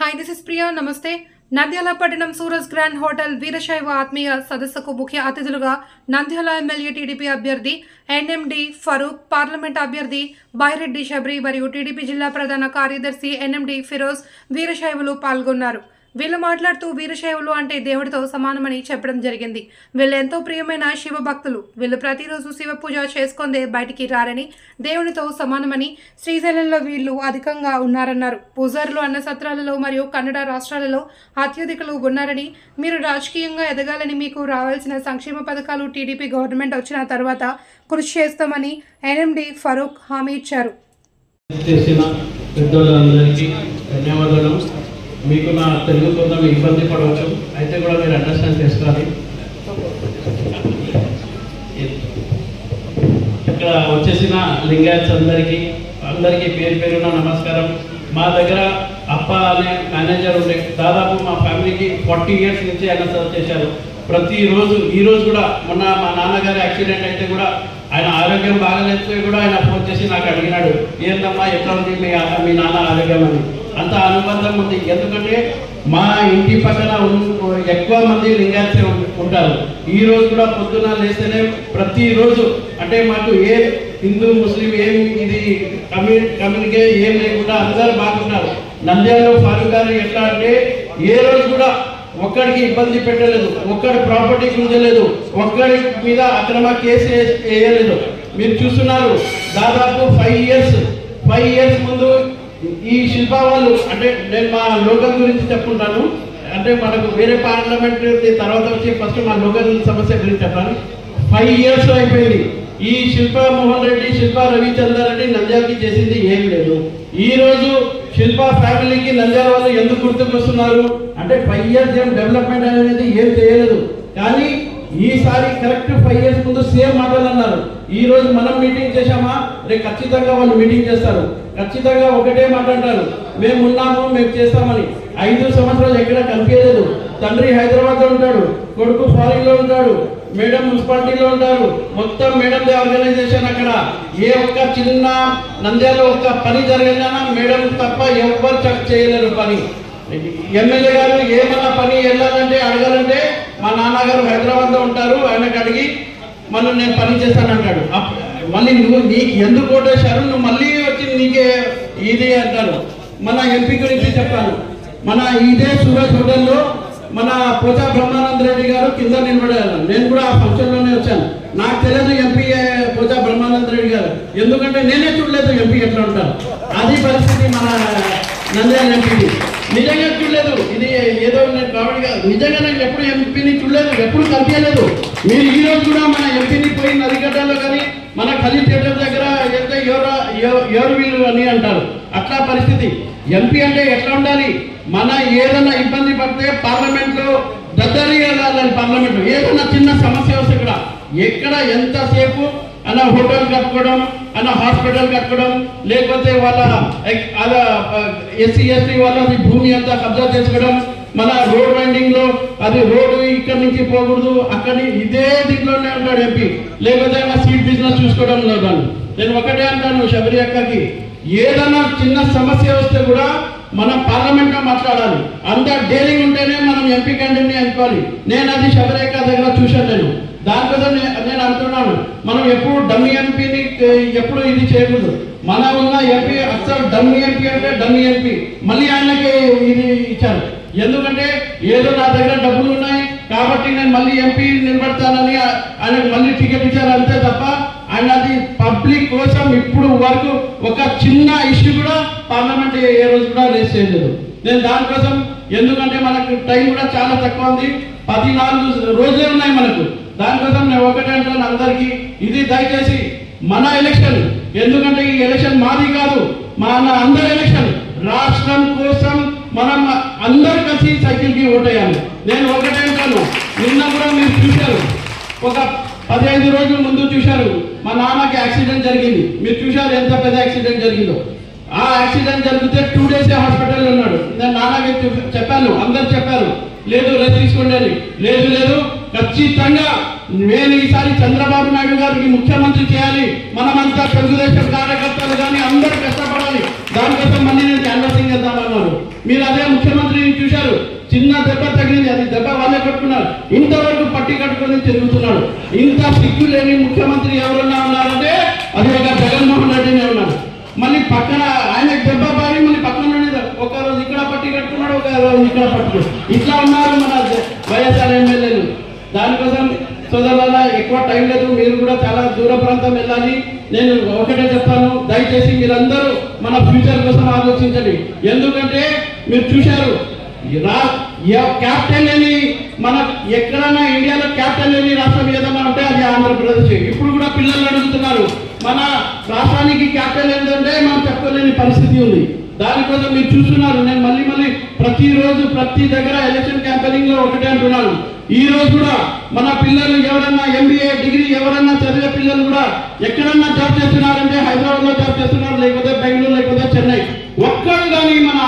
Hi this is Priya నమస్తే. నంద్యాల పట్టణం Suraj grand hotel వీరశైవ ఆత్మీయ సదస్సుకు ముఖ్య అతిథులుగా నంద్యాల ఎమ్మెల్యే టీడీపీ అభ్యర్థి ఎన్ఎండి ఫరూక్, పార్లమెంట్ అభ్యర్థి బైరెడ్డి శబరి మరియు టీడీపీ జిల్లా ప్రధాన కార్యదర్శి ఎన్ఎండి ఫిరోజ్ వీరశైవులు పాల్గొన్నారు. వీళ్ళు మాట్లాడుతూ వీరశైవులు అంటే దేవుడితో సమానమని చెప్పడం జరిగింది. వీళ్ళు ఎంతో ప్రియమైన శివ భక్తులు. వీళ్ళు ప్రతిరోజు శివ పూజ చేసుకుందే బయటికి రారని, దేవునితో సమానమని శ్రీశైలంలో వీళ్ళు అధికంగా ఉన్నారన్నారు. పూజారులు అన్న సత్రాలలో మరియు కన్నడ రాష్ట్రాలలో అత్యధికులు ఉన్నారని, మీరు రాజకీయంగా ఎదగాలని మీకు రావాల్సిన సంక్షేమ పథకాలు టీడీపీ గవర్నమెంట్ వచ్చిన తర్వాత కృషి చేస్తామని ఎన్ఎండి ఫరూక్ హామీ ఇచ్చారు. మీకు నా తెలుగు కొంచెం ఇబ్బంది పడవచ్చు, అయితే కూడా మీరు అండర్స్టాండ్ చేసుకోవాలి. ఇక్కడ వచ్చేసిన లింగాయత్స్ అందరికీ పేరు పేరున నమస్కారం. మా దగ్గర అప్ప అనే మేనేజర్ ఉండే, దాదాపు మా ఫ్యామిలీకి 40 years నుంచి ఆయన సర్వ్ చేశారు. ప్రతిరోజు ఈరోజు కూడా మొన్న మా నాన్నగారి యాక్సిడెంట్ అయితే కూడా ఆయన ఆరోగ్యం బాగాలేకపోయి కూడా ఆయన ఫోన్ చేసి నాకు అడిగినాడు, ఏందమ్మా ఎట్లా ఉంది మీ నాన్న ఆరోగ్యం అని. అంత అనుబంధం ఉంది. ఎందుకంటే మా ఇంటి పక్కన ఎక్కువ మంది లింగాయత్సే ఉంటారు. ఈ రోజు కూడా పొద్దున లేస్తేనే ప్రతిరోజు అంటే మాకు ఏ హిందూ ముస్లిం ఏం ఇది కమ్యూనికే ఏం లేకుండా అందరూ బాగున్నారు. నంద్యాలలో ఫారూక్ గారు ఎట్లా అంటే ఏ రోజు కూడా ఒక్కడికి ఇబ్బంది పెట్టలేదు, ఒక్కడి ప్రాపర్టీ గుంజలేదు, ఒక్కడి మీద అక్రమ కేసు వేయలేదు. మీరు చూస్తున్నారు, దాదాపు 5 years ముందు ఈ శిల్ప వాళ్ళు అంటే నేను మా లోకల్ గురించి చెప్పుకుంటాను. అంటే మనకు వేరే పార్లమెంట్ తర్వాత వచ్చి ఫస్ట్ మా లోకల్ సమస్య గురించి చెప్పాను. 5 years అయిపోయింది. ఈ శిల్ప మోహన్ రెడ్డి, శిల్ప రవిచందర్ రెడ్డి నంద్యాలకి చేసింది ఏం లేదు. ఈ రోజు శిల్ప ఫ్యామిలీకి నంద్యాల వాళ్ళు ఎందుకు గుర్తుకొస్తున్నారు అంటే 5 years ఏం డెవలప్మెంట్ అనేది ఏం చేయలేదు. కానీ ఈసారి కరెక్ట్ 5 years ముందు సేమ్ మాటలు అన్నారు. ఈ రోజు మనం మీటింగ్ చేశామా, రేపు ఖచ్చితంగా వాళ్ళు మీటింగ్ చేస్తారు. ఖచ్చితంగా ఒకటే మాట అంటారు, మేము ఉన్నాము, మేము చేస్తామని. 5 సంవత్సరాలు ఎక్కడ కనిపించలేదు. తండ్రి హైదరాబాద్ లో ఉంటాడు, కొడుకు ఫారిన్ లో ఉంటాడు, మేడం మున్సిపాలిటీలో ఉంటారు. మొత్తం మేడం ఆర్గనైజేషన్ అక్కడ. ఏ ఒక్క చిన్న నంద్యాలలో ఒక్క పని జరిగిందన్నా మేడం తప్ప ఎవరు చేయలేరు పని. ఎమ్మెల్యే గారు ఏమన్నా పని వెళ్ళాలంటే అడగాలంటే మా నాన్నగారు హైదరాబాద్ లో ఉంటారు, ఆయనకు అడిగి మళ్ళీ నేను పని చేస్తానంటాడు. మళ్ళీ నీకు ఎందుకు ఓటేశారు, నువ్వు మళ్ళీ వచ్చి నీకే ఇది అంటారు. మన ఎంపీ గురించి చెప్పాను. మన ఇదే సూరజ్ హోటల్లో మన పోచా బ్రహ్మానంద రెడ్డి గారు కింద నిలబడారు. నేను కూడా ఆ ఫంక్షన్ లోనే వచ్చాను. నాకు తెలియదు ఎంపీ పోచా బ్రహ్మానంద రెడ్డి గారు, ఎందుకంటే నేనే చూడలేదు ఎంపీ ఎట్లా ఉంటారు. అది పరిస్థితి మన నంద్యాల ఎంపీని. నిజంగా చూడలేదు. ఇది ఏదో నేను కామెడీగా, నిజంగా నేను ఎప్పుడు ఎంపీని చూడలేదు, ఎప్పుడు కనిపించలేదు. మీరు ఈ రోజు కూడా మన ఎంపీని పోయి నదిగడ్డలో కానీ మన ఖలీ థియేటర్ దగ్గర వెళ్తే ఎవరు వీళ్ళు అని అంటారు. అట్లా పరిస్థితి. ఎంపీ అంటే ఎట్లా ఉండాలి, మన ఏదైనా ఇబ్బంది పడితే పార్లమెంట్ లో దద్దరి వెళ్ళాలి. పార్లమెంట్ ఏదైనా చిన్న సమస్య వస్తే కూడా ఎక్కడ ఎంతసేపు అన్న హోటల్ కట్టుకోవడం, అన్న హాస్పిటల్ కట్టుకోవడం, లేకపోతే వాళ్ళ SC ST వాళ్ళది భూమి అంతా కబ్జా చేసుకోవడం, మన రోడ్ వైండింగ్ లో అది రోడ్డు ఇక్కడి నుంచి పోకూడదు, అక్కడి ఇదే దీంట్లోనే ఉంటాడు ఎంపీ. లేకపోతే సీట్ బిజినెస్ చూసుకోవడం లేదు. నేను ఒకటే అంటాను శబరి అక్కకి, ఏదైనా చిన్న సమస్య వస్తే కూడా మనం పార్లమెంట్ లో మాట్లాడాలి. అంత డేరింగ్ ఉంటేనే మనం ఎంపీ క్యాండిడేట్ని అనుకోవాలి. నేను అది శబరి అక్క దగ్గర చూశాను. నేను దానికోసం నేను అంటున్నాను, మనం ఎప్పుడు డమ్మీ ఎంపీని ఎప్పుడు ఇది చేయకూడదు. మన ఉన్న ఎంపీ అసలు డమ్మీ ఎంపీ అంటే డమ్మీ ఎంపీ. మళ్ళీ ఆయనకి ఇది ఇచ్చారు. ఎందుకంటే ఏదో నా దగ్గర డబ్బులు ఉన్నాయి కాబట్టి నేను మళ్ళీ ఎంపీ నిలబడతానని ఆయనకు మళ్ళీ టికెట్ ఇచ్చారు, అంతే తప్ప ఆయన అది పబ్లిక్ కోసం ఇప్పుడు వరకు ఒక చిన్న ఇష్యూ కూడా పార్లమెంట్ ఏ రోజు కూడా రేస్ చేయలేదు. నేను దానికోసం, ఎందుకంటే మనకు టైం కూడా చాలా తక్కువ ఉంది, 14 రోజులే ఉన్నాయి మనకు. దానికోసం నేను ఒకటే అంటాను అందరికీ, ఇది దయచేసి మన ఎలక్షన్, ఎందుకంటే ఈ ఎలక్షన్ మాది కాదు, మన అందరి ఎలక్షన్. రాష్ట్రం కోసం మనం అందరు కలిసి సైకిల్ కి ఓటేయాలి. నేను ఒకటే అంటాను, నిన్న కూడా మీరు చూశారు, ఒక 15 రోజుల ముందు చూశారు, మా నాన్నకి యాక్సిడెంట్ జరిగింది. మీరు చూశారు ఎంత పెద్ద యాక్సిడెంట్ జరిగిందో. ఆ యాక్సిడెంట్ జరిగితే 2 days హాస్పిటల్లో ఉన్నాడు. నేను నాన్నకి చెప్పాను, అందరు చెప్పారు లేదు రెస్ట్ తీసుకోండి అని. లేదు ఖచ్చితంగా నేను ఈసారి చంద్రబాబు నాయుడు గారికి ముఖ్యమంత్రి చేయాలి, మనమంతా తెలుగుదేశం కార్యకర్తలు కానీ అందరూ కష్టపడాలి, దానికోసం మళ్ళీ నేను క్యాన్వాసింగ్ చేద్దామన్నారు. మీరు అదే ముఖ్యమంత్రిని చూశారు, చిన్న దెబ్బ తగిలింది, అది దెబ్బ వాళ్ళే కట్టుకున్నారు, ఇంతవరకు పట్టి కట్టుకొని తిరుగుతున్నాడు. ఇంత సిగ్గు లేని ముఖ్యమంత్రి ఎవరన్నా ఉన్నారంటే అది ఒక జగన్మోహన్ రెడ్డినే ఉన్నారు. మళ్ళీ పక్కన ఆయనకు దెబ్బ పారి మళ్ళీ పక్కన ఒక రోజు ఇక్కడ పట్టి కట్టుకున్నాడు, ఒక రోజు ఇక్కడ పట్టుకున్నాడు. ఇట్లా ఉన్నారు మన వైఎస్ఆర్ ఎమ్మెల్యేలు. దానికోసం సోదరుల ఎక్కువ టైం లేదు, మీరు కూడా చాలా దూర ప్రాంతం వెళ్ళాలి. నేను ఒకటే చెప్తాను, దయచేసి మీరందరూ మన ఫ్యూచర్ కోసం ఆలోచించండి. ఎందుకంటే మీరు చూశారు క్యాపిటల్ లేని మన ఎక్కడైనా ఇండియాలో క్యాపిటల్ లేని రాష్ట్రం ఏదన్నా ఉంటే అది ఆంధ్రప్రదేశ్. ఇప్పుడు కూడా పిల్లలు అడుగుతున్నారు మన రాష్ట్రానికి క్యాపిటల్ ఏంటంటే మనం చెప్పలేని పరిస్థితి ఉంది. దానికోసం మీరు చూస్తున్నారు, నేను మళ్ళీ ప్రతిరోజు ప్రతి దగ్గర ఎలక్షన్ క్యాంపెయినింగ్ లో ఒకటే అంటున్నాను. ఈ రోజు కూడా మన పిల్లలు ఎవరన్నా MBA డిగ్రీ ఎవరన్నా చదివే పిల్లలు కూడా ఎక్కడన్నా జాబ్ చేస్తున్నారంటే హైదరాబాద్ లో జాబ్ చేస్తున్నారు, లేకపోతే బెంగళూరు, లేకపోతే చెన్నై. ఒక్కడు కానీ మన